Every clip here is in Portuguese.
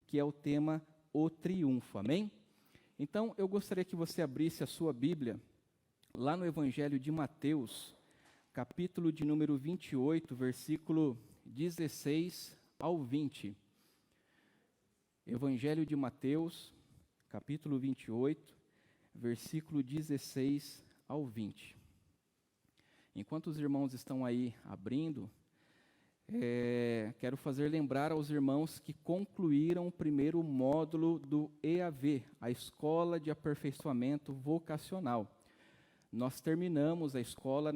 que é o tema O Triunfo, amém? Então, eu gostaria que você abrisse a sua Bíblia, lá no Evangelho de Mateus, capítulo de número 28, versículo 16 ao 20. Evangelho de Mateus, capítulo 28, versículo 16 ao 20. Enquanto os irmãos estão aí abrindo, quero fazer lembrar aos irmãos que concluíram o primeiro módulo do EAV, a Escola de Aperfeiçoamento Vocacional. Nós terminamos a escola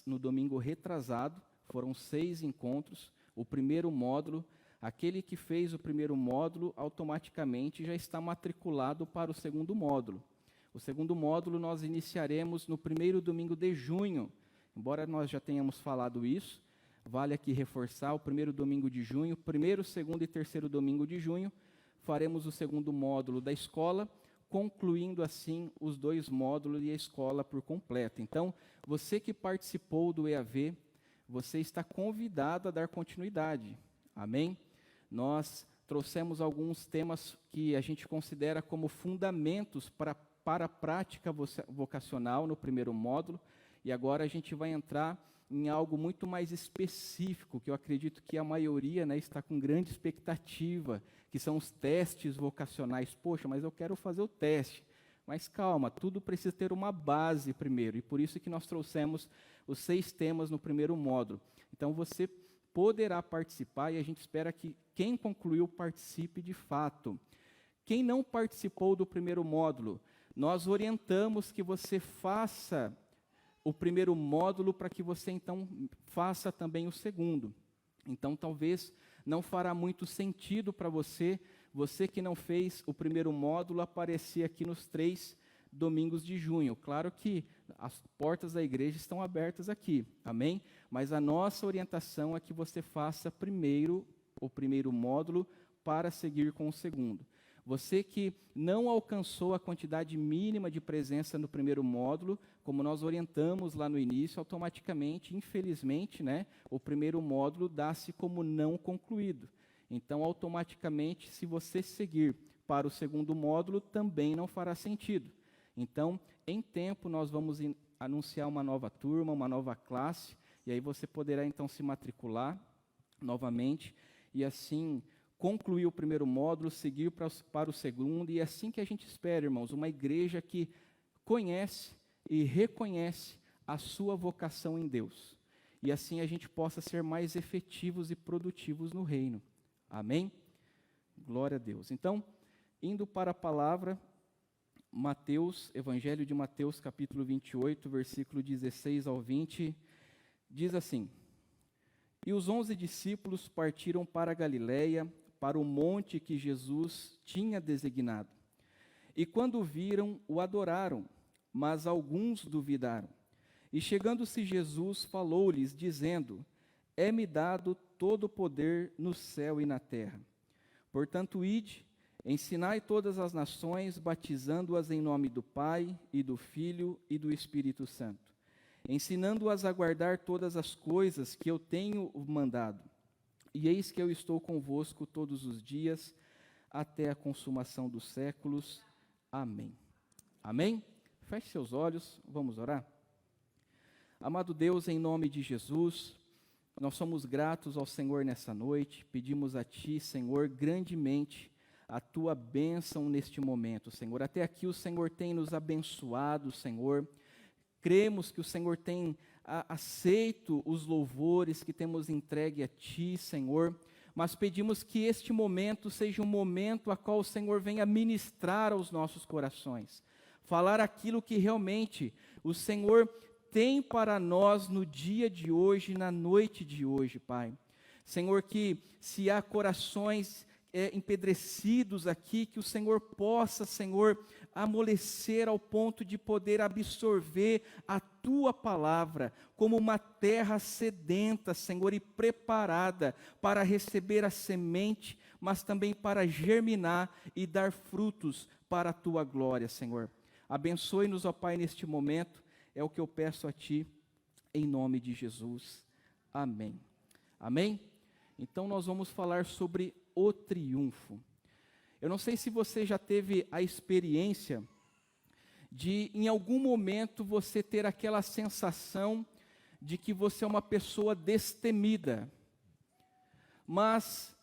no domingo retrasado, foram 6 encontros. O primeiro módulo, aquele que fez o primeiro módulo, automaticamente já está matriculado para o segundo módulo. O segundo módulo nós iniciaremos no primeiro domingo de junho. Embora nós já tenhamos falado isso, vale aqui reforçar, o primeiro domingo de junho, primeiro, segundo e terceiro domingo de junho, faremos o segundo módulo da escola, concluindo assim os 2 módulos e a escola por completo. Então, você que participou do EAV, você está convidado a dar continuidade. Amém? Nós trouxemos alguns temas que a gente considera como fundamentos para a prática vocacional no primeiro módulo, e agora a gente vai entrar em algo muito mais específico, que eu acredito que a maioria, né, está com grande expectativa, que são os testes vocacionais. Poxa, mas eu quero fazer o teste. Mas calma, tudo precisa ter uma base primeiro, e por isso que nós trouxemos os 6 temas no primeiro módulo. Então você poderá participar, e a gente espera que quem concluiu participe de fato. Quem não participou do primeiro módulo, nós orientamos que você faça o primeiro módulo para que você então faça também o segundo. Então talvez não fará muito sentido para você que não fez o primeiro módulo, aparecer aqui nos 3 domingos de junho. Claro que as portas da igreja estão abertas aqui, amém? Mas a nossa orientação é que você faça primeiro o primeiro módulo para seguir com o segundo. Você que não alcançou a quantidade mínima de presença no primeiro módulo, como nós orientamos lá no início, automaticamente, infelizmente, né, o primeiro módulo dá-se como não concluído. Então, automaticamente, se você seguir para o segundo módulo, também não fará sentido. Então, em tempo, nós vamos anunciar uma nova turma, uma nova classe, e aí você poderá, então, se matricular novamente, e assim concluir o primeiro módulo, seguir para o segundo, e é assim que a gente espera, irmãos, uma igreja que conhece e reconhece a sua vocação em Deus. E assim a gente possa ser mais efetivos e produtivos no reino. Amém? Glória a Deus. Então, indo para a palavra, Mateus, Evangelho de Mateus, capítulo 28, versículo 16 ao 20, diz assim: E os 11 discípulos partiram para a Galiléia, para o monte que Jesus tinha designado. E quando o viram, o adoraram, mas alguns duvidaram. E chegando-se Jesus, falou-lhes, dizendo: É-me dado todo o poder no céu e na terra. Portanto, ide, ensinai todas as nações, batizando-as em nome do Pai, e do Filho, e do Espírito Santo, ensinando-as a guardar todas as coisas que eu tenho mandado. E eis que eu estou convosco todos os dias, até a consumação dos séculos. Amém. Amém? Feche seus olhos, vamos orar. Amado Deus, em nome de Jesus, nós somos gratos ao Senhor nessa noite, pedimos a Ti, Senhor, grandemente a Tua bênção neste momento, Senhor. Até aqui o Senhor tem nos abençoado, Senhor. Cremos que o Senhor tem aceito os louvores que temos entregue a Ti, Senhor, mas pedimos que este momento seja um momento a qual o Senhor venha ministrar aos nossos corações, falar aquilo que realmente o Senhor tem para nós no dia de hoje, na noite de hoje, Pai. Senhor, que se há corações empedrecidos aqui, que o Senhor possa, Senhor, amolecer ao ponto de poder absorver a Tua palavra como uma terra sedenta, Senhor, e preparada para receber a semente, mas também para germinar e dar frutos para a Tua glória, Senhor. Abençoe-nos, ó Pai, neste momento, é o que eu peço a Ti, em nome de Jesus. Amém. Amém? Então nós vamos falar sobre o triunfo. Eu não sei se você já teve a experiência de, em algum momento, você ter aquela sensação de que você é uma pessoa destemida. Mas,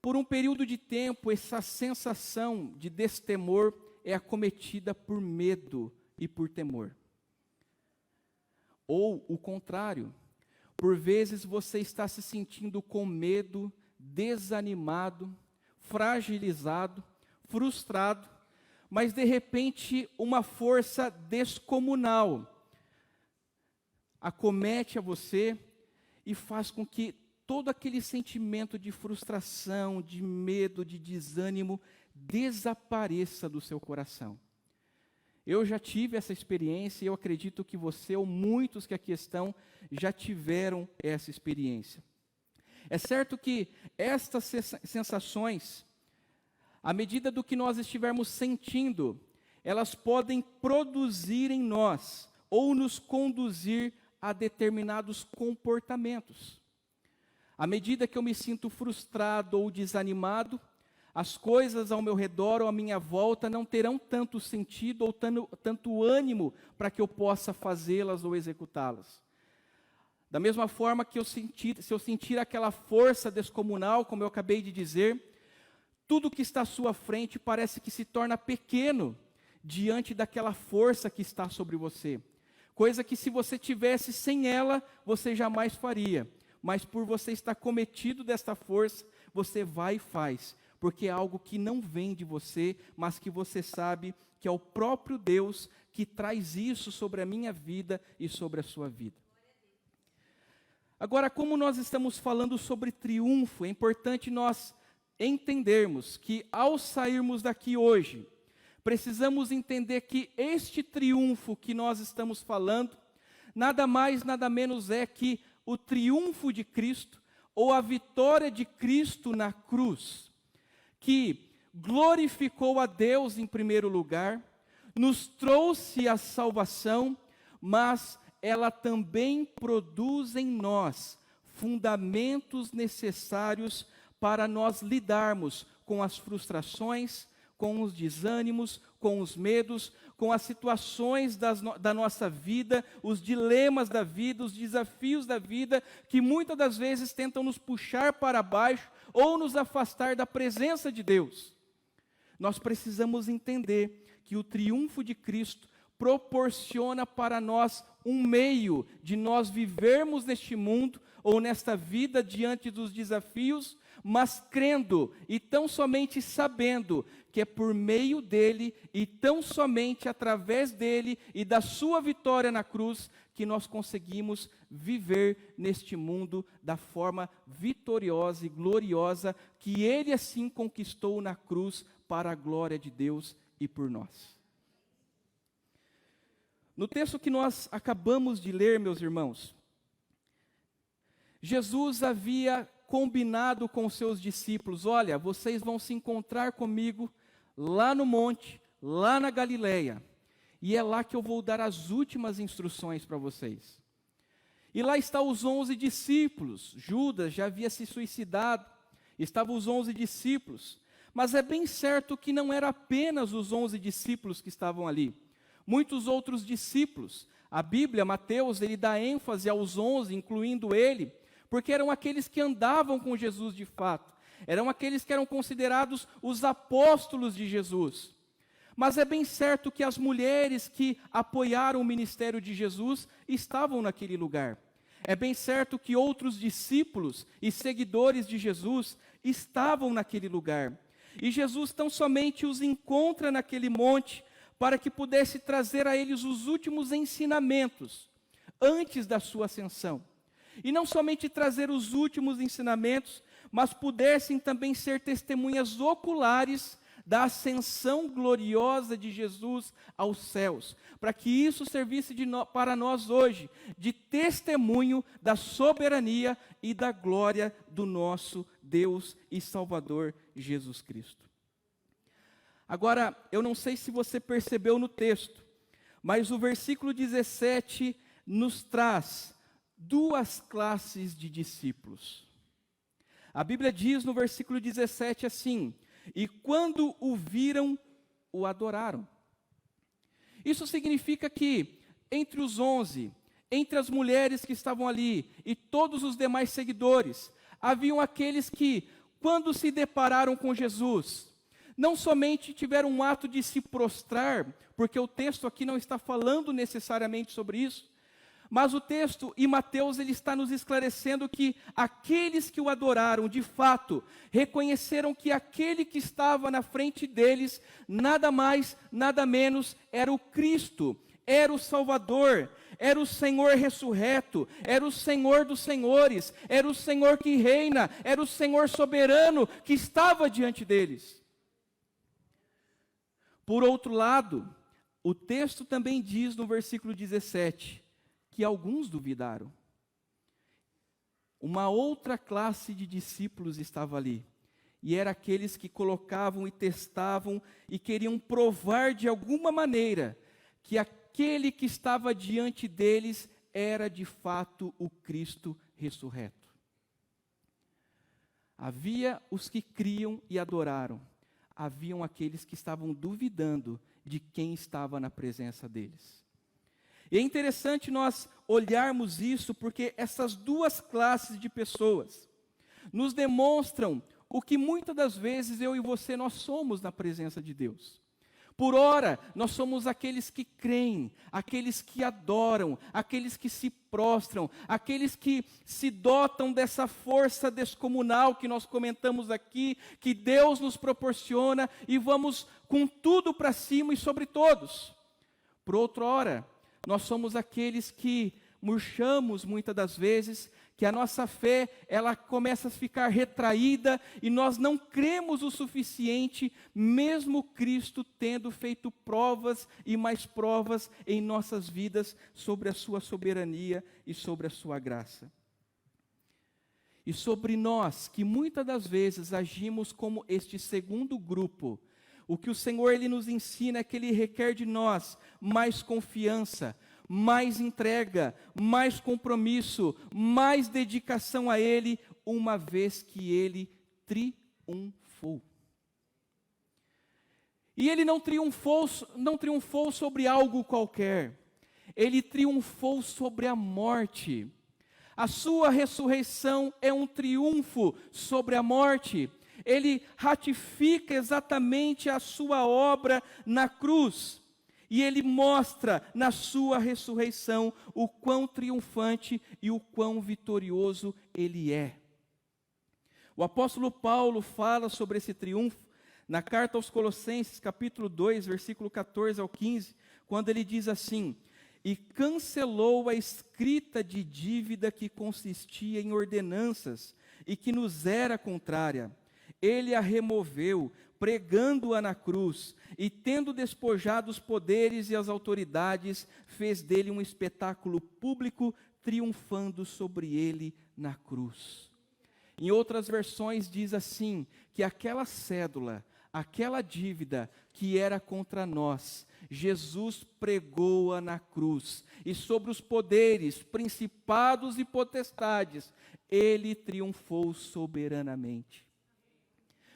por um período de tempo, essa sensação de destemor é acometida por medo e por temor. Ou o contrário, por vezes você está se sentindo com medo, desanimado, fragilizado, frustrado, mas de repente uma força descomunal acomete a você e faz com que todo aquele sentimento de frustração, de medo, de desânimo desapareça do seu coração. Eu já tive essa experiência e eu acredito que você ou muitos que aqui estão já tiveram essa experiência. É certo que estas sensações, à medida do que nós estivermos sentindo, elas podem produzir em nós ou nos conduzir a determinados comportamentos. À medida que eu me sinto frustrado ou desanimado, as coisas ao meu redor ou à minha volta não terão tanto sentido ou tanto ânimo para que eu possa fazê-las ou executá-las. Da mesma forma que se eu sentir aquela força descomunal, como eu acabei de dizer, tudo que está à sua frente parece que se torna pequeno diante daquela força que está sobre você. Coisa que se você tivesse sem ela, você jamais faria. Mas por você estar cometido desta força, você vai e faz. Porque é algo que não vem de você, mas que você sabe que é o próprio Deus que traz isso sobre a minha vida e sobre a sua vida. Agora, como nós estamos falando sobre triunfo, é importante nós entendermos que ao sairmos daqui hoje, precisamos entender que este triunfo que nós estamos falando, nada mais, nada menos é que o triunfo de Cristo, ou a vitória de Cristo na cruz, que glorificou a Deus em primeiro lugar, nos trouxe a salvação, mas ela também produz em nós fundamentos necessários para nós lidarmos com as frustrações, com os desânimos, com os medos, com as situações da nossa vida, os dilemas da vida, os desafios da vida, que muitas das vezes tentam nos puxar para baixo ou nos afastar da presença de Deus. Nós precisamos entender que o triunfo de Cristo proporciona para nós um meio de nós vivermos neste mundo ou nesta vida diante dos desafios, mas crendo e tão somente sabendo que é por meio dele e tão somente através dele e da sua vitória na cruz que nós conseguimos viver neste mundo da forma vitoriosa e gloriosa que ele assim conquistou na cruz para a glória de Deus e por nós. No texto que nós acabamos de ler, meus irmãos, Jesus havia combinado com seus discípulos: olha, vocês vão se encontrar comigo lá no monte, lá na Galileia, e é lá que eu vou dar as últimas instruções para vocês. E lá estão os 11 discípulos, Judas já havia se suicidado, estavam os 11 discípulos, mas é bem certo que não eram apenas os 11 discípulos que estavam ali, muitos outros discípulos. A Bíblia, Mateus, ele dá ênfase aos 11, incluindo ele, porque eram aqueles que andavam com Jesus de fato, eram aqueles que eram considerados os apóstolos de Jesus. Mas é bem certo que as mulheres que apoiaram o ministério de Jesus estavam naquele lugar. É bem certo que outros discípulos e seguidores de Jesus estavam naquele lugar. E Jesus tão somente os encontra naquele monte para que pudesse trazer a eles os últimos ensinamentos antes da sua ascensão. E não somente trazer os últimos ensinamentos, mas pudessem também ser testemunhas oculares da ascensão gloriosa de Jesus aos céus, para que isso servisse para nós hoje de testemunho da soberania e da glória do nosso Deus e Salvador Jesus Cristo. Agora, eu não sei se você percebeu no texto, mas o versículo 17 nos traz duas classes de discípulos. A Bíblia diz no versículo 17 assim: E quando o viram, o adoraram. Isso significa que entre os 11, entre as mulheres que estavam ali e todos os demais seguidores, haviam aqueles que, quando se depararam com Jesus, não somente tiveram um ato de se prostrar, porque o texto aqui não está falando necessariamente sobre isso, mas o texto, e Mateus, ele está nos esclarecendo que aqueles que o adoraram, de fato, reconheceram que aquele que estava na frente deles, nada mais, nada menos, era o Cristo, era o Salvador, era o Senhor ressurreto, era o Senhor dos senhores, era o Senhor que reina, era o Senhor soberano que estava diante deles. Por outro lado, o texto também diz no versículo 17, que alguns duvidaram. Uma outra classe de discípulos estava ali, e era aqueles que colocavam e testavam e queriam provar de alguma maneira que aquele que estava diante deles era de fato o Cristo ressurreto. Havia os que criam e adoraram, haviam aqueles que estavam duvidando de quem estava na presença deles. E é interessante nós olharmos isso, porque essas duas classes de pessoas nos demonstram o que muitas das vezes eu e você nós somos na presença de Deus. Por ora, nós somos aqueles que creem, aqueles que adoram, aqueles que se prostram, aqueles que se dotam dessa força descomunal que nós comentamos aqui, que Deus nos proporciona, e vamos com tudo para cima e sobre todos. Por outra hora, nós somos aqueles que murchamos muitas das vezes, que a nossa fé, ela começa a ficar retraída e nós não cremos o suficiente, mesmo Cristo tendo feito provas e mais provas em nossas vidas sobre a sua soberania e sobre a sua graça. E sobre nós, que muitas das vezes agimos como este segundo grupo, o que o Senhor ele nos ensina é que Ele requer de nós mais confiança, mais entrega, mais compromisso, mais dedicação a Ele, uma vez que Ele triunfou. E Ele não triunfou sobre algo qualquer, Ele triunfou sobre a morte. A sua ressurreição é um triunfo sobre a morte. Ele ratifica exatamente a sua obra na cruz. E ele mostra na sua ressurreição o quão triunfante e o quão vitorioso ele é. O apóstolo Paulo fala sobre esse triunfo na carta aos Colossenses, capítulo 2, versículo 14 ao 15, quando ele diz assim: e cancelou a escrita de dívida que consistia em ordenanças e que nos era contrária. Ele a removeu, pregando-a na cruz, e tendo despojado os poderes e as autoridades, fez dele um espetáculo público, triunfando sobre ele na cruz. Em outras versões diz assim, que aquela cédula, aquela dívida que era contra nós, Jesus pregou-a na cruz, e sobre os poderes, principados e potestades, ele triunfou soberanamente.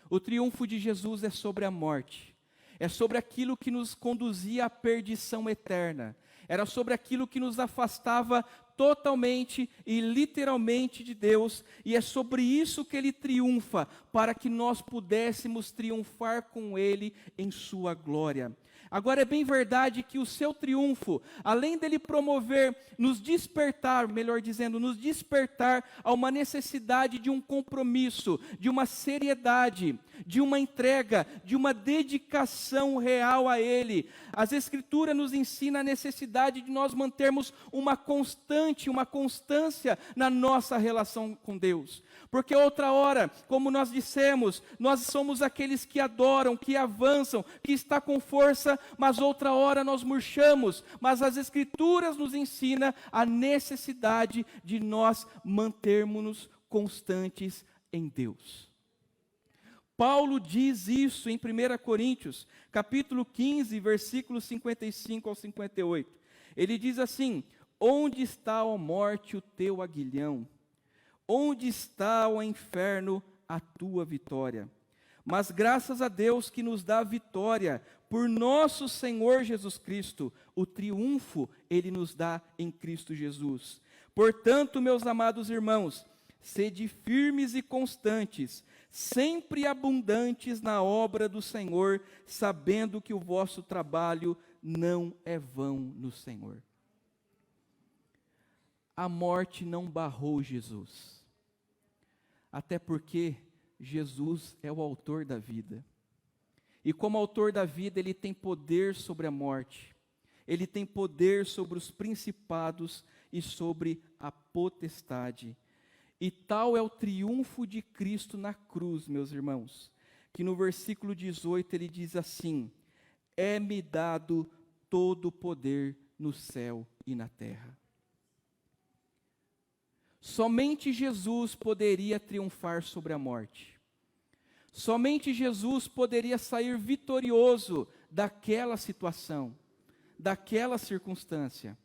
O triunfo de Jesus é sobre a morte, é sobre aquilo que nos conduzia à perdição eterna, era sobre aquilo que nos afastava totalmente e literalmente de Deus, e é sobre isso que Ele triunfa, para que nós pudéssemos triunfar com Ele em sua glória. Agora é bem verdade que o seu triunfo, além dele promover, nos despertar a uma necessidade de um compromisso, de uma seriedade, de uma entrega, de uma dedicação real a Ele. As Escrituras nos ensinam a necessidade de nós mantermos uma constância na nossa relação com Deus. Porque outra hora, como nós dissemos, nós somos aqueles que adoram, que avançam, que está com força, mas outra hora nós murchamos. Mas as Escrituras nos ensinam a necessidade de nós mantermos-nos constantes em Deus. Paulo diz isso em 1 Coríntios, capítulo 15, versículos 55 ao 58. Ele diz assim: onde está, ó morte, o teu aguilhão? Onde está, ó inferno, a tua vitória? Mas graças a Deus que nos dá a vitória por nosso Senhor Jesus Cristo, o triunfo Ele nos dá em Cristo Jesus. Portanto, meus amados irmãos, sede firmes e constantes, sempre abundantes na obra do Senhor, sabendo que o vosso trabalho não é vão no Senhor. A morte não barrou Jesus, até porque Jesus é o autor da vida. E como autor da vida, Ele tem poder sobre a morte, Ele tem poder sobre os principados e sobre a potestade. E tal é o triunfo de Cristo na cruz, meus irmãos, que no versículo 18 ele diz assim: é-me dado todo o poder no céu e na terra. Somente Jesus poderia triunfar sobre a morte. Somente Jesus poderia sair vitorioso daquela situação, daquela circunstância,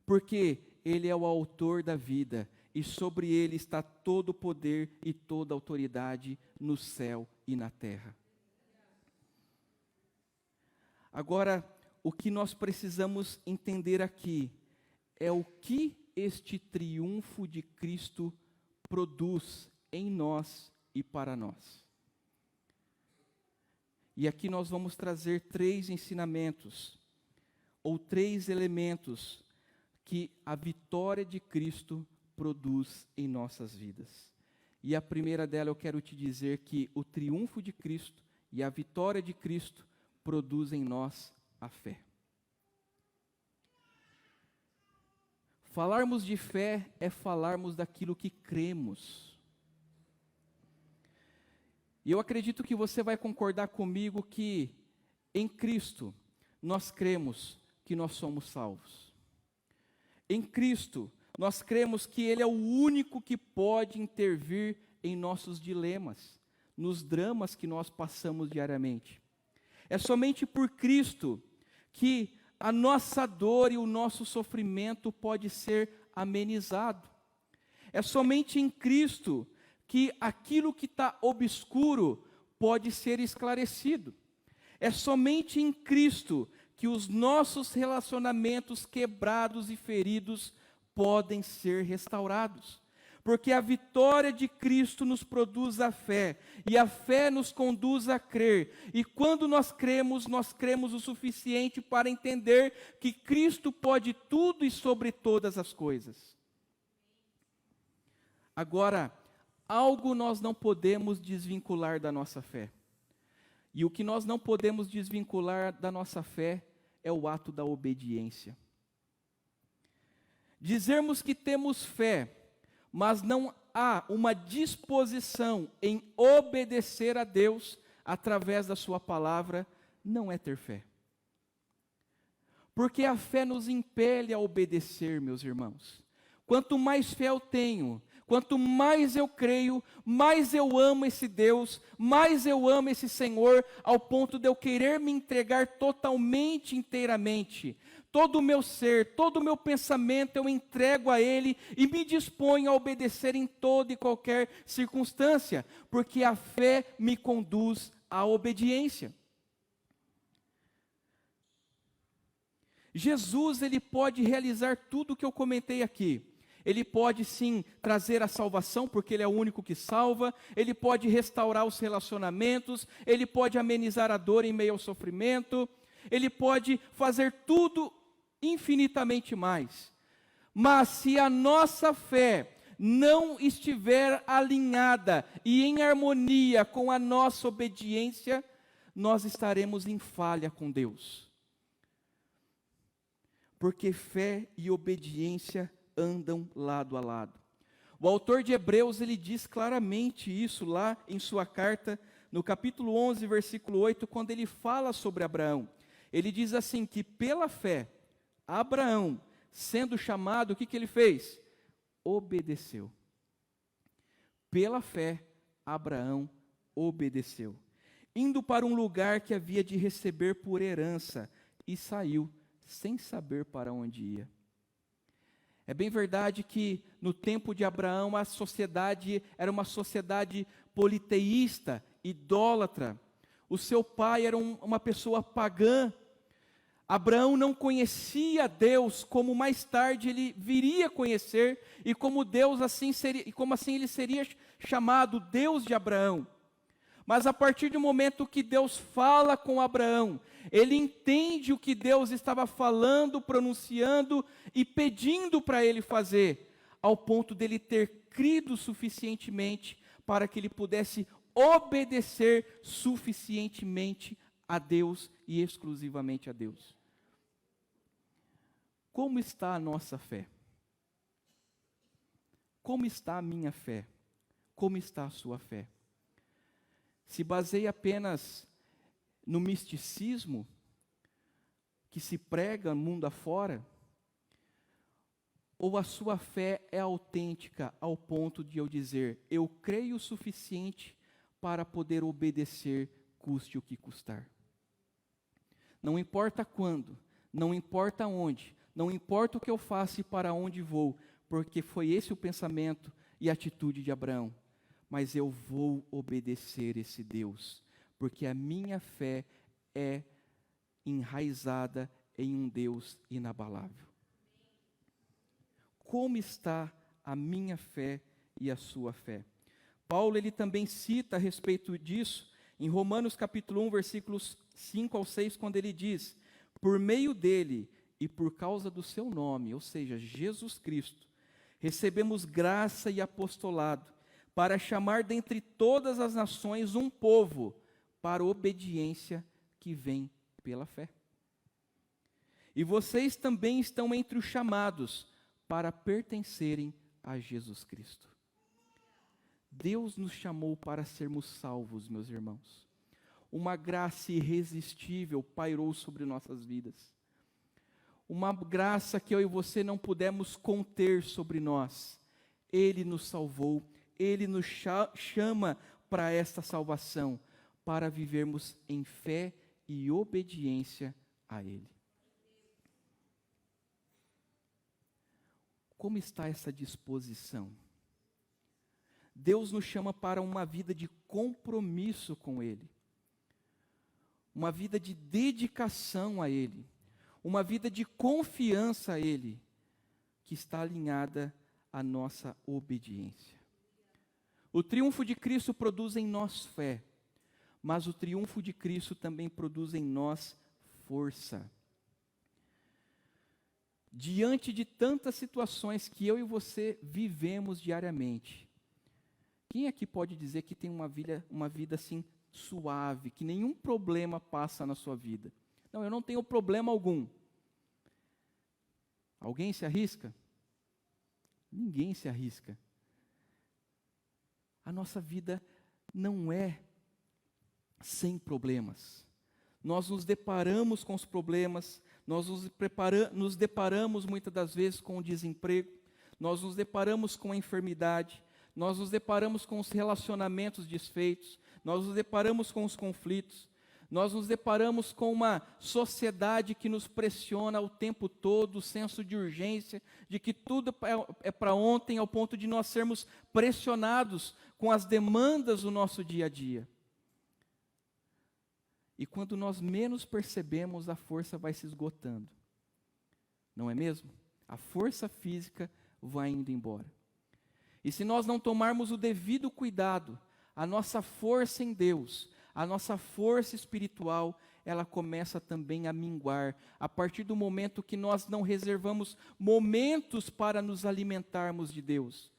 porque Ele é o autor da vida, e sobre Ele está todo o poder e toda a autoridade no céu e na terra. Agora, o que nós precisamos entender aqui é o que este triunfo de Cristo produz em nós e para nós. E aqui nós vamos trazer 3 ensinamentos, ou 3 elementos que a vitória de Cristo produz em nossas vidas. E a primeira dela eu quero te dizer que o triunfo de Cristo e a vitória de Cristo produz em nós a fé. Falarmos de fé é falarmos daquilo que cremos. E eu acredito que você vai concordar comigo que em Cristo nós cremos que nós somos salvos. Em Cristo nós cremos que Ele é o único que pode intervir em nossos dilemas, nos dramas que nós passamos diariamente. É somente por Cristo que a nossa dor e o nosso sofrimento pode ser amenizado. É somente em Cristo que aquilo que está obscuro pode ser esclarecido. É somente em Cristo que os nossos relacionamentos quebrados e feridos podem ser restaurados. Porque a vitória de Cristo nos produz a fé, e a fé nos conduz a crer. E quando nós cremos o suficiente para entender que Cristo pode tudo e sobre todas as coisas. Agora, algo nós não podemos desvincular da nossa fé. E o que nós não podemos desvincular da nossa fé é o ato da obediência. Dizermos que temos fé, mas não há uma disposição em obedecer a Deus através da sua palavra, não é ter fé. Porque a fé nos impele a obedecer, meus irmãos. Quanto mais fé eu tenho, quanto mais eu creio, mais eu amo esse Deus, mais eu amo esse Senhor, ao ponto de eu querer me entregar totalmente, inteiramente. Todo o meu ser, todo o meu pensamento eu entrego a Ele e me disponho a obedecer em toda e qualquer circunstância, porque a fé me conduz à obediência. Jesus, Ele pode realizar tudo o que eu comentei aqui. Ele pode sim trazer a salvação, porque Ele é o único que salva. Ele pode restaurar os relacionamentos. Ele pode amenizar a dor em meio ao sofrimento. Ele pode fazer tudo infinitamente mais. Mas se a nossa fé não estiver alinhada e em harmonia com a nossa obediência, nós estaremos em falha com Deus. Porque fé e obediência andam lado a lado. O autor de Hebreus, ele diz claramente isso lá em sua carta, no capítulo 11, versículo 8, quando ele fala sobre Abraão. Ele diz assim, que pela fé, Abraão, sendo chamado, o que ele fez? Obedeceu. Pela fé, Abraão obedeceu. Indo para um lugar que havia de receber por herança, e saiu, sem saber para onde ia. É bem verdade que no tempo de Abraão a sociedade era uma sociedade politeísta idólatra. O seu pai era uma pessoa pagã. Abraão não conhecia Deus como mais tarde ele viria a conhecer e como Deus assim seria, e como assim ele seria chamado Deus de Abraão. Mas a partir do momento que Deus fala com Abraão, ele entende o que Deus estava falando, pronunciando e pedindo para ele fazer, ao ponto dele ter crido suficientemente para que ele pudesse obedecer suficientemente a Deus e exclusivamente a Deus. Como está a nossa fé? Como está a minha fé? Como está a sua fé? Se baseia apenas no misticismo que se prega mundo afora? Ou a sua fé é autêntica ao ponto de eu dizer, eu creio o suficiente para poder obedecer, custe o que custar? Não importa quando, não importa onde, não importa o que eu faça e para onde vou, porque foi esse o pensamento e a atitude de Abraão. Mas eu vou obedecer esse Deus, porque a minha fé é enraizada em um Deus inabalável. Como está a minha fé e a sua fé? Paulo ele também cita a respeito disso em Romanos capítulo 1, versículos 5 ao 6, quando ele diz, por meio dele e por causa do seu nome, ou seja, Jesus Cristo, recebemos graça e apostolado para chamar dentre todas as nações um povo para a obediência que vem pela fé. E vocês também estão entre os chamados para pertencerem a Jesus Cristo. Deus nos chamou para sermos salvos, meus irmãos. Uma graça irresistível pairou sobre nossas vidas. Uma graça que eu e você não pudemos conter sobre nós. Ele nos salvou, Ele nos chama para esta salvação, para vivermos em fé e obediência a Ele. Como está essa disposição? Deus nos chama para uma vida de compromisso com Ele, uma vida de dedicação a Ele, uma vida de confiança a Ele, que está alinhada à nossa obediência. O triunfo de Cristo produz em nós fé, mas o triunfo de Cristo também produz em nós força. Diante de tantas situações que eu e você vivemos diariamente, quem aqui pode dizer que tem uma vida assim suave, que nenhum problema passa na sua vida? Não, eu não tenho problema algum. Alguém se arrisca? Ninguém se arrisca. A nossa vida não é sem problemas. Nós nos deparamos com os problemas, nós nos deparamos muitas das vezes com o desemprego, nós nos deparamos com a enfermidade, nós nos deparamos com os relacionamentos desfeitos, nós nos deparamos com os conflitos, nós nos deparamos com uma sociedade que nos pressiona o tempo todo, o senso de urgência, de que tudo é para ontem, ao ponto de nós sermos pressionados com as demandas do nosso dia a dia. E quando nós menos percebemos, a força vai se esgotando. Não é mesmo? A força física vai indo embora. E se nós não tomarmos o devido cuidado, a nossa força em Deus, a nossa força espiritual, ela começa também a minguar, a partir do momento que nós não reservamos momentos para nos alimentarmos de Deus.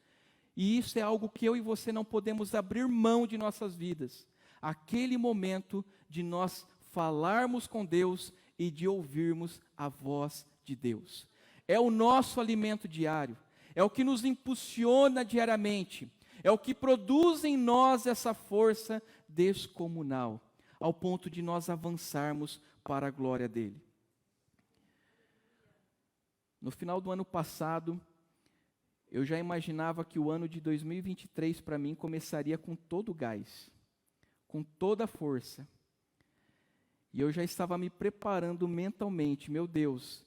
E isso é algo que eu e você não podemos abrir mão de nossas vidas. Aquele momento de nós falarmos com Deus e de ouvirmos a voz de Deus. É o nosso alimento diário, é o que nos impulsiona diariamente, é o que produz em nós essa força descomunal, ao ponto de nós avançarmos para a glória dele. No final do ano passado, eu já imaginava que o ano de 2023 para mim começaria com todo o gás, com toda a força. E eu já estava me preparando mentalmente, meu Deus.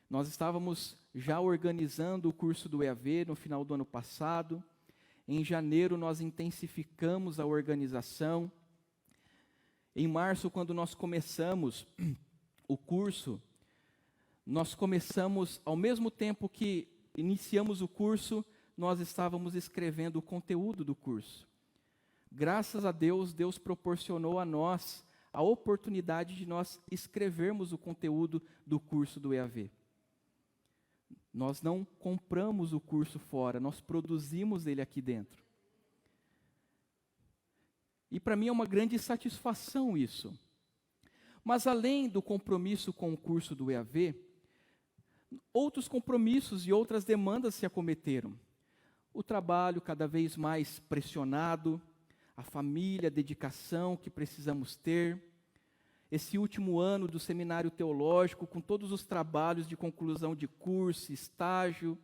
Nós estávamos já organizando o curso do EAV no final do ano passado. Em janeiro nós intensificamos a organização. Em março, quando nós começamos o curso, nós começamos, ao mesmo tempo que iniciamos o curso, nós estávamos escrevendo o conteúdo do curso. Graças a Deus, Deus proporcionou a nós a oportunidade de nós escrevermos o conteúdo do curso do EAV. Nós não compramos o curso fora, nós produzimos ele aqui dentro. E para mim é uma grande satisfação isso. Mas além do compromisso com o curso do EAV, outros compromissos e outras demandas se acometeram. O trabalho cada vez mais pressionado, a família, a dedicação que precisamos ter, esse último ano do seminário teológico, com todos os trabalhos de conclusão de curso, estágio,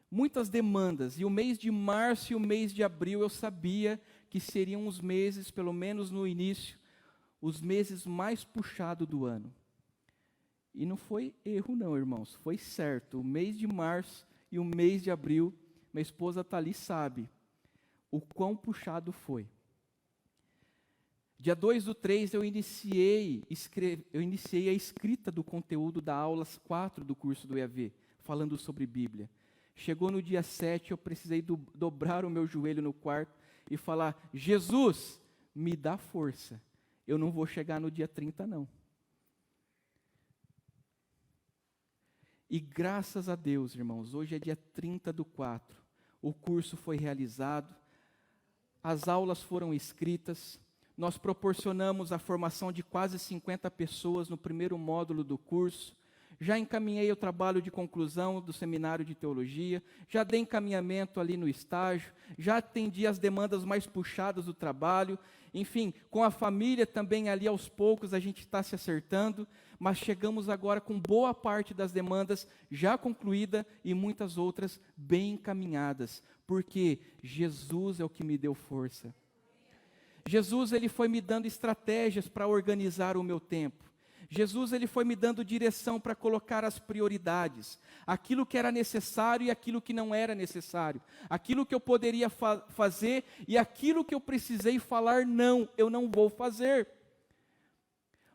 muitas demandas. E o mês de março e o mês de abril eu sabia que seriam os meses, pelo menos no início, os meses mais puxados do ano. E não foi erro não, irmãos, foi certo. O mês de março e o mês de abril, minha esposa Thalys sabe o quão puxado foi. Dia 2/3 eu iniciei a escrita do conteúdo da aulas 4 do curso do EAV, falando sobre Bíblia. Chegou no dia 7, eu precisei dobrar o meu joelho no quarto e falar: Jesus, me dá força, eu não vou chegar no dia 30 não. E graças a Deus, irmãos, hoje é dia 30/4, o curso foi realizado, as aulas foram escritas, nós proporcionamos a formação de quase 50 pessoas no primeiro módulo do curso, já encaminhei o trabalho de conclusão do seminário de teologia, já dei encaminhamento ali no estágio, já atendi as demandas mais puxadas do trabalho, enfim, com a família também ali aos poucos a gente está se acertando, mas chegamos agora com boa parte das demandas já concluída e muitas outras bem encaminhadas, porque Jesus é o que me deu força. Jesus, ele foi me dando estratégias para organizar o meu tempo. Jesus, ele foi me dando direção para colocar as prioridades. Aquilo que era necessário e aquilo que não era necessário. Aquilo que eu poderia fazer e aquilo que eu precisei falar, não, eu não vou fazer.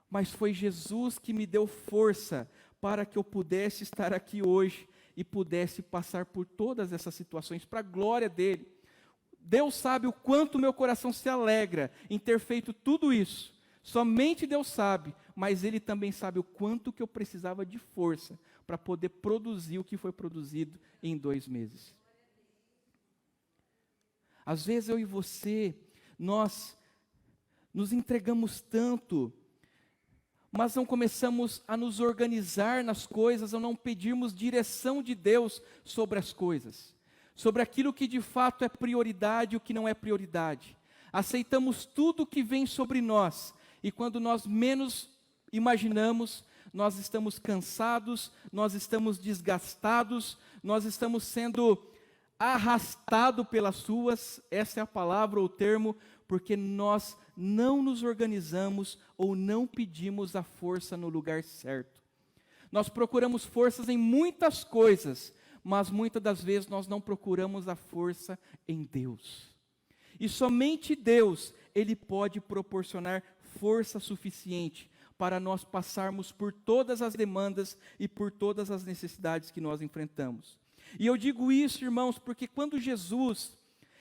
Mas foi Jesus que me deu força para que eu pudesse estar aqui hoje e pudesse passar por todas essas situações para a glória dele. Deus sabe o quanto meu coração se alegra em ter feito tudo isso. Somente Deus sabe, mas Ele também sabe o quanto que eu precisava de força para poder produzir o que foi produzido em 2 meses. Às vezes eu e você, nós nos entregamos tanto, mas não começamos a nos organizar nas coisas, ou não pedirmos direção de Deus sobre as coisas. Sobre aquilo que de fato é prioridade e o que não é prioridade. Aceitamos tudo que vem sobre nós, e quando nós menos imaginamos, nós estamos cansados, nós estamos desgastados, nós estamos sendo arrastados pelas suas, essa é a palavra ou o termo, porque nós não nos organizamos ou não pedimos a força no lugar certo. Nós procuramos forças em muitas coisas, mas muitas das vezes nós não procuramos a força em Deus. E somente Deus, Ele pode proporcionar força suficiente para nós passarmos por todas as demandas e por todas as necessidades que nós enfrentamos. E eu digo isso, irmãos, porque quando Jesus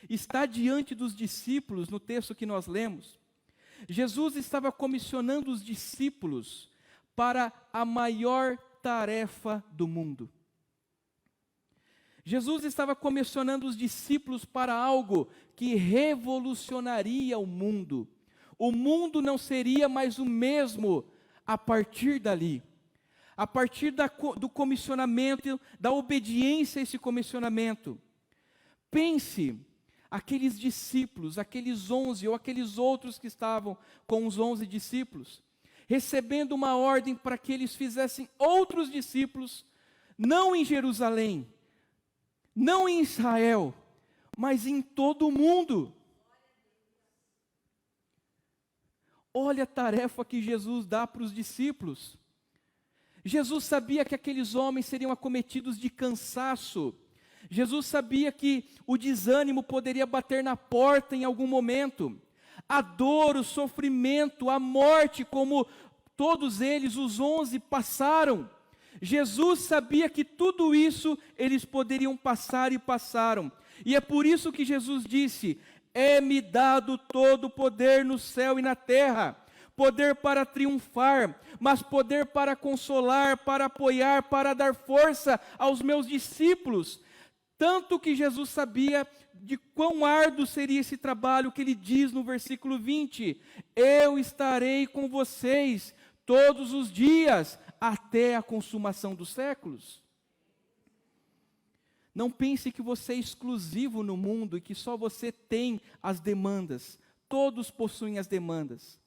está diante dos discípulos, no texto que nós lemos, Jesus estava comissionando os discípulos para a maior tarefa do mundo. Jesus estava comissionando os discípulos para algo que revolucionaria o mundo. O mundo não seria mais o mesmo a partir dali. A partir do comissionamento, da obediência a esse comissionamento. Pense, aqueles discípulos, aqueles 11 ou aqueles outros que estavam com os 11 discípulos, recebendo uma ordem para que eles fizessem outros discípulos, não em Jerusalém, não em Israel, mas em todo o mundo. Olha a tarefa que Jesus dá para os discípulos. Jesus sabia que aqueles homens seriam acometidos de cansaço. Jesus sabia que o desânimo poderia bater na porta em algum momento. A dor, o sofrimento, a morte, como todos eles, os 11, passaram. Jesus sabia que tudo isso eles poderiam passar e passaram. E é por isso que Jesus disse: é-me dado todo o poder no céu e na terra. Poder para triunfar, mas poder para consolar, para apoiar, para dar força aos meus discípulos. Tanto que Jesus sabia de quão árduo seria esse trabalho, que ele diz no versículo 20: eu estarei com vocês todos os dias, até a consumação dos séculos. Não pense que você é exclusivo no mundo e que só você tem as demandas. Todos possuem as demandas.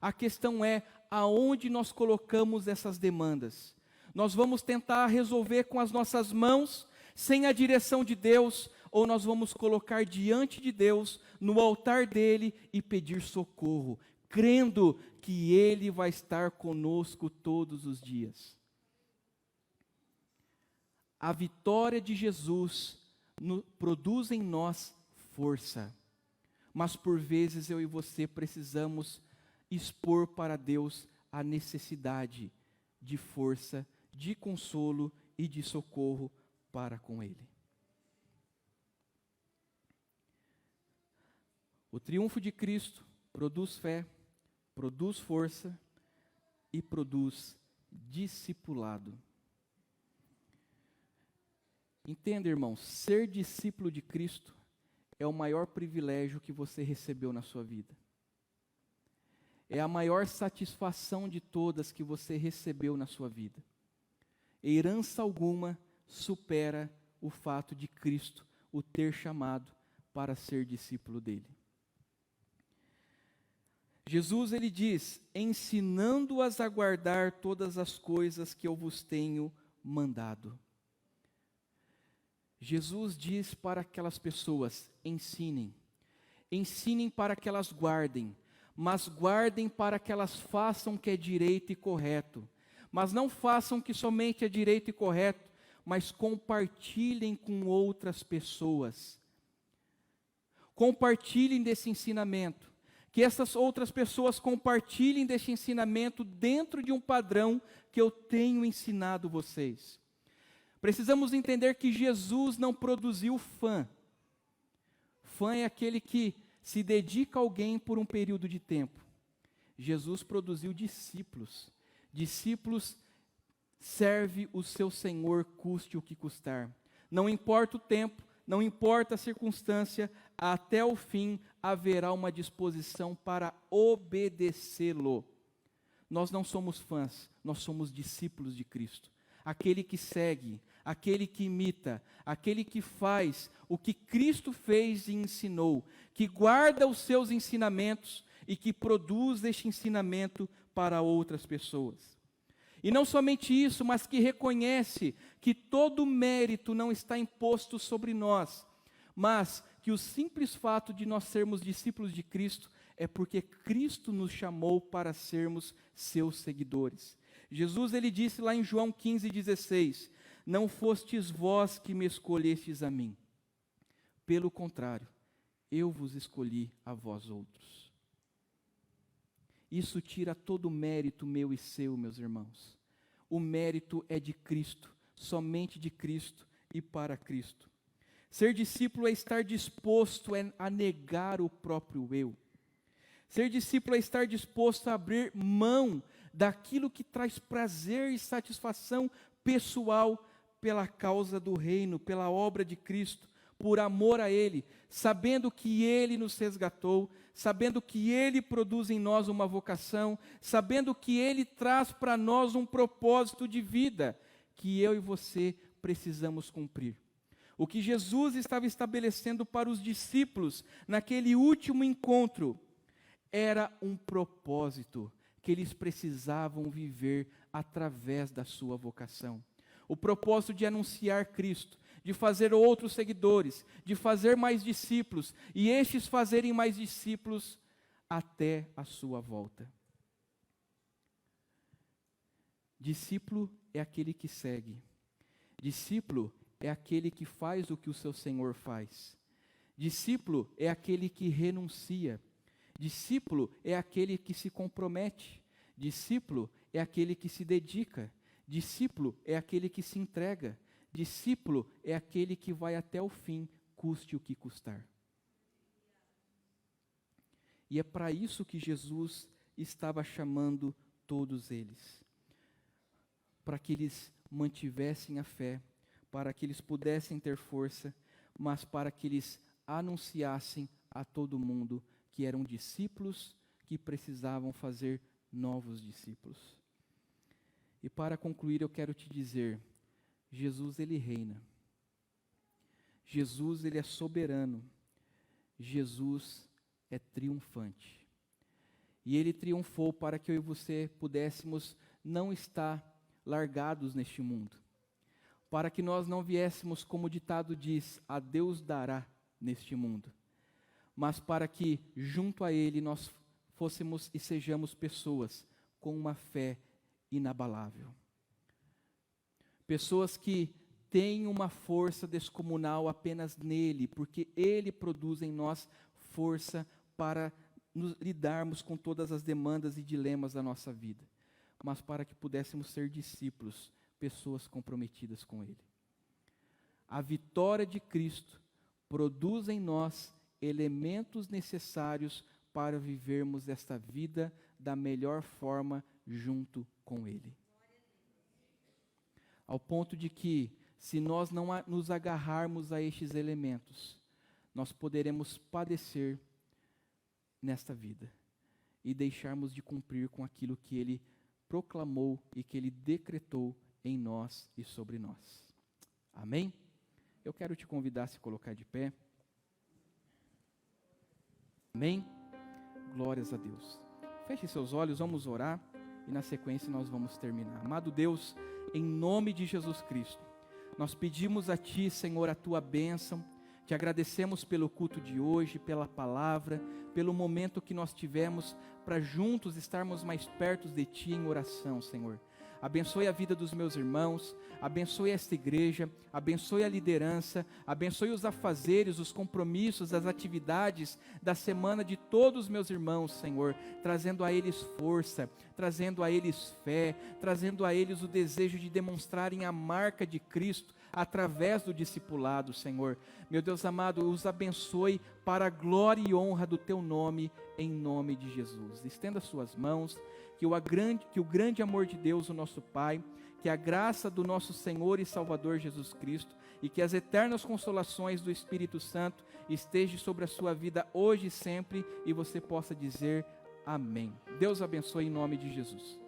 A questão é aonde nós colocamos essas demandas. Nós vamos tentar resolver com as nossas mãos, sem a direção de Deus, ou nós vamos colocar diante de Deus, no altar dele, e pedir socorro, crendo que ele vai estar conosco todos os dias. A vitória de Jesus produz em nós força, mas por vezes eu e você precisamos expor para Deus a necessidade de força, de consolo e de socorro para com Ele. O triunfo de Cristo produz fé, produz força e produz discipulado. Entenda, irmãos, ser discípulo de Cristo é o maior privilégio que você recebeu na sua vida. É a maior satisfação de todas que você recebeu na sua vida. Herança alguma supera o fato de Cristo o ter chamado para ser discípulo dele. Jesus, ele diz: ensinando-as a guardar todas as coisas que eu vos tenho mandado. Jesus diz para aquelas pessoas: ensinem. Ensinem para que elas guardem, mas guardem para que elas façam o que é direito e correto. Mas não façam o que somente é direito e correto, mas compartilhem com outras pessoas. Compartilhem desse ensinamento. Que essas outras pessoas compartilhem desse ensinamento dentro de um padrão que eu tenho ensinado vocês. Precisamos entender que Jesus não produziu fã. Fã é aquele que se dedica a alguém por um período de tempo. Jesus produziu discípulos. Discípulos serve o seu Senhor, custe o que custar. Não importa o tempo, não importa a circunstância, até o fim haverá uma disposição para obedecê-lo. Nós não somos fãs, nós somos discípulos de Cristo. Aquele que segue, aquele que imita, aquele que faz o que Cristo fez e ensinou, que guarda os seus ensinamentos e que produz este ensinamento para outras pessoas. E não somente isso, mas que reconhece que todo mérito não está imposto sobre nós, mas que o simples fato de nós sermos discípulos de Cristo é porque Cristo nos chamou para sermos seus seguidores. Jesus, ele disse lá em João 15,16, não fostes vós que me escolhestes a mim, pelo contrário, eu vos escolhi a vós outros. Isso tira todo o mérito meu e seu, meus irmãos. O mérito é de Cristo, somente de Cristo e para Cristo. Ser discípulo é estar disposto a negar o próprio eu. Ser discípulo é estar disposto a abrir mão daquilo que traz prazer e satisfação pessoal pela causa do reino, pela obra de Cristo, por amor a Ele, sabendo que Ele nos resgatou, sabendo que Ele produz em nós uma vocação, sabendo que Ele traz para nós um propósito de vida, que eu e você precisamos cumprir. O que Jesus estava estabelecendo para os discípulos naquele último encontro era um propósito que eles precisavam viver através da sua vocação. O propósito de anunciar Cristo, de fazer outros seguidores, de fazer mais discípulos, e estes fazerem mais discípulos até a sua volta. Discípulo é aquele que segue. Discípulo é aquele que faz o que o seu Senhor faz. Discípulo é aquele que renuncia. Discípulo é aquele que se compromete. Discípulo é aquele que se dedica. Discípulo é aquele que se entrega. Discípulo é aquele que vai até o fim, custe o que custar. E é para isso que Jesus estava chamando todos eles. Para que eles mantivessem a fé, para que eles pudessem ter força, mas para que eles anunciassem a todo mundo que eram discípulos que precisavam fazer novos discípulos. E para concluir, eu quero te dizer, Jesus, ele reina. Jesus, ele é soberano. Jesus é triunfante. E ele triunfou para que eu e você pudéssemos não estar largados neste mundo. Para que nós não viéssemos, como o ditado diz, a Deus dará neste mundo. Mas para que, junto a ele, nós fôssemos e sejamos pessoas com uma fé inabalável. Pessoas que têm uma força descomunal apenas nele, porque ele produz em nós força para lidarmos com todas as demandas e dilemas da nossa vida, mas para que pudéssemos ser discípulos, pessoas comprometidas com ele. A vitória de Cristo produz em nós elementos necessários para vivermos esta vida da melhor forma junto com ele. Ao ponto de que, se nós não nos agarrarmos a estes elementos, nós poderemos padecer nesta vida e deixarmos de cumprir com aquilo que ele proclamou e que ele decretou em nós e sobre nós. Amém? Eu quero te convidar a se colocar de pé. Amém? Glórias a Deus. Feche seus olhos, vamos orar e na sequência nós vamos terminar. Amado Deus, em nome de Jesus Cristo, nós pedimos a Ti, Senhor, a Tua bênção. Te agradecemos pelo culto de hoje, pela palavra, pelo momento que nós tivemos para juntos estarmos mais perto de Ti em oração, Senhor. Abençoe a vida dos meus irmãos, abençoe esta igreja, abençoe a liderança, abençoe os afazeres, os compromissos, as atividades da semana de todos os meus irmãos, Senhor, trazendo a eles força, trazendo a eles fé, trazendo a eles o desejo de demonstrarem a marca de Cristo através do discipulado, Senhor. Meu Deus amado, os abençoe para a glória e honra do Teu nome, em nome de Jesus. Estenda suas mãos, que o grande amor de Deus, o nosso Pai, que a graça do nosso Senhor e Salvador Jesus Cristo e que as eternas consolações do Espírito Santo estejam sobre a sua vida hoje e sempre, e você possa dizer amém. Deus abençoe em nome de Jesus.